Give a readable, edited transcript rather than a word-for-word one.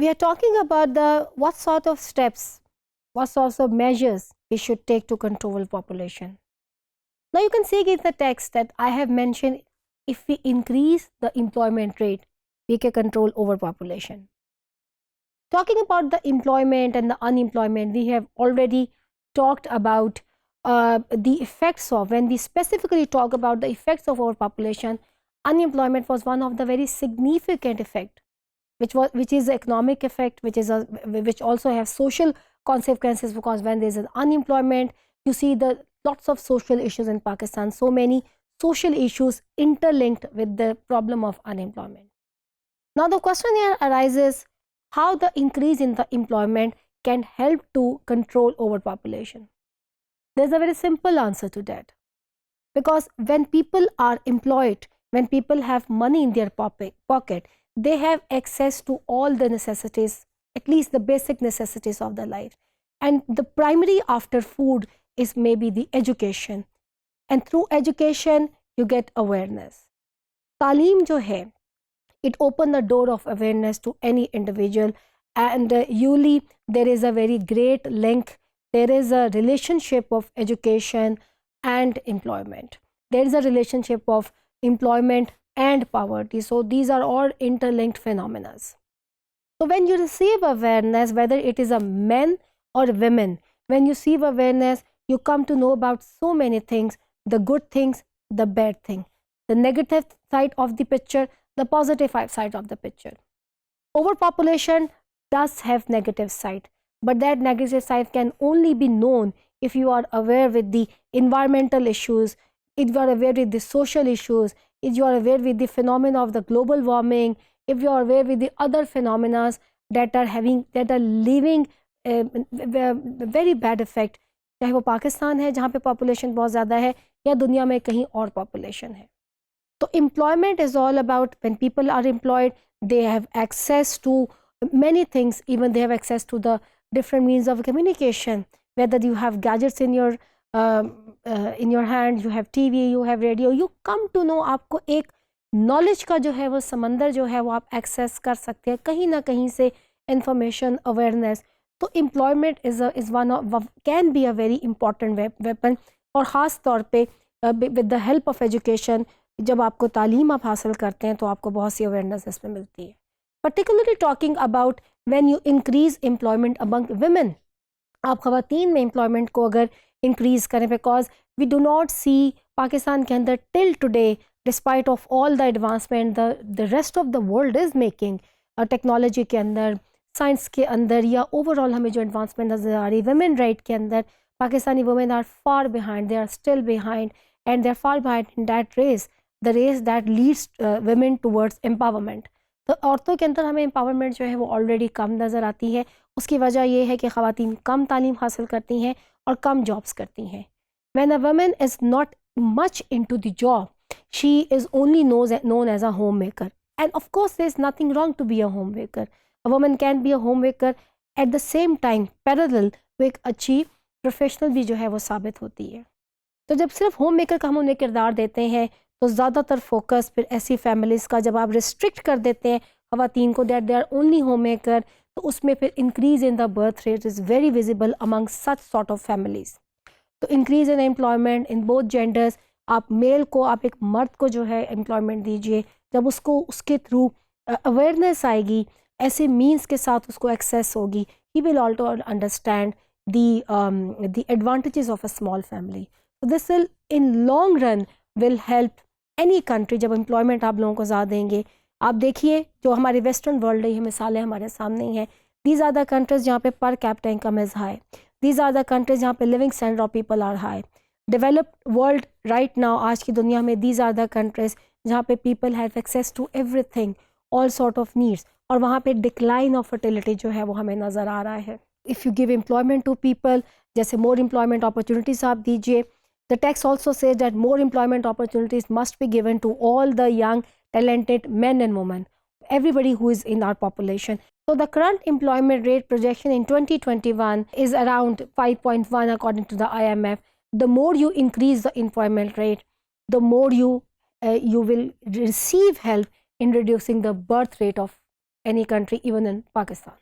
we are talking about the what sort of steps, what sorts of measures we should take to control population. Now you can see in the text that I have mentioned, if we increase the employment rate, we can control overpopulation. Talking about the employment and the unemployment, we have already talked about the effects of, when we specifically talk about the effects of overpopulation, unemployment was one of the very significant effect, which is the economic effect, which also have social consequences, because when there is an unemployment, you see the lots of social issues in Pakistan, so many social issues interlinked with the problem of unemployment. Now the question here arises, how the increase in the employment can help to control overpopulation. There's a very simple answer to that, because when people are employed, when people have money in their pocket, they have access to all the necessities, at least the basic necessities of their life. And the primary after food is maybe the education. And through education, you get awareness. Taaleem jo hai, it opens the door of awareness to any individual. And usually there is a very great link. There is a relationship of education and employment. There is a relationship of employment and poverty. So these are all interlinked phenomena. So when you receive awareness, whether it is a men or women, when you receive awareness, you come to know about so many things, the good things, the bad thing, the negative side of the picture, the positive side of the picture. Overpopulation does have negative side, but that negative side can only be known if you are aware with the environmental issues, if you are aware with the social issues, if you are aware with the phenomena of the global warming, if you are aware with the other phenomena that are leaving very bad effect, चाहे वो पाकिस्तान है जहाँ पे population बहुत ज़्यादा है या दुनिया में कहीं और पॉपुलेशन है. So employment is all about, when people are employed, they have access to many things, even they have access to the different means of communication, whether you have gadgets in your hand, you have TV, you have radio, you come to know, आपको एक knowledge का जो है वो समंदर जो है वो आप access कर सकते हैं कहीं ना कहीं से, information, awareness. तो employment can be a very important weapon, और ख़ास तौर पे with the help of education, जब आपको तालीम आप हासिल करते हैं तो आपको बहुत सी अवेयरनेस इसमें मिलती है. Particularly talking about when you increase employment among women, आप ख़वातीन में एम्प्लॉयमेंट को अगर इंक्रीज़ करें, बिकॉज वी डू नॉट सी पाकिस्तान के अंदर till today, despite of all the advancement the rest of the world is making, technology के अंदर, साइंस के अंदर, या ओवरऑल हमें जो एडवांसमेंट नज़र आ रही है वुमेन राइट के अंदर, Pakistani women are far behind, they are still behind, and they are far behind in that race, the race that leads women towards empowerment. तो औरतों के अंदर हमें एम्पावरमेंट जो है वो ऑलरेडी कम नज़र आती है. उसकी वजह ये है कि ख़वातीन कम तालीम हासिल करती हैं और कम जॉब्स करती हैं. When a woman is not much into the job, she is only known as a homemaker, and of course there is nothing wrong to be a homemaker. A woman can be a homemaker at the same time parallel वो एक अच्छी professional भी जो है वो साबित होती है. तो जब सिर्फ होम मेकर का हम उन्हें किरदार देते हैं तो ज़्यादातर फोकस फिर ऐसी फैमिलीज़ का, जब आप रिस्ट्रिक्ट कर देते हैं ख़वातीन को that they are only home maker, तो उसमें फिर increase in the birth rate is very visible among such sort of families. तो increase in employment in both genders, आप मेल को, आप एक मर्द को जो है एम्प्लॉयमेंट दीजिए, जब उसको उसके थ्रू अवेयरनेस आएगी, ऐसे मीन्स के साथ उसको एक्सेस होगी, he will also understand the advantages of a small family. So this will in long run will help any country. जब employment आप लोगों को ज़्यादा देंगे, आप देखिए जो हमारे वेस्टर्न वर्ल्ड है, मिसालें हमारे सामने ही हैं. These are the countries जहाँ पे per capita income is high. These are the countries जहाँ पे living standard of people are high. Developed world right now, आज की दुनिया में, these are the countries जहाँ पे people have access to everything, all sort of needs, और वहाँ पे decline of fertility जो है वो हमें नज़र आ रहा है. If you give employment to people, जैसे more employment opportunities आप दीजिए. The text also says that more employment opportunities must be given to all the young, talented men and women, everybody who is in our population. So the current employment rate projection in 2021 is around 5.1 according to the IMF. The more you increase the employment rate, the more you will receive help in reducing the birth rate of any country, even in Pakistan.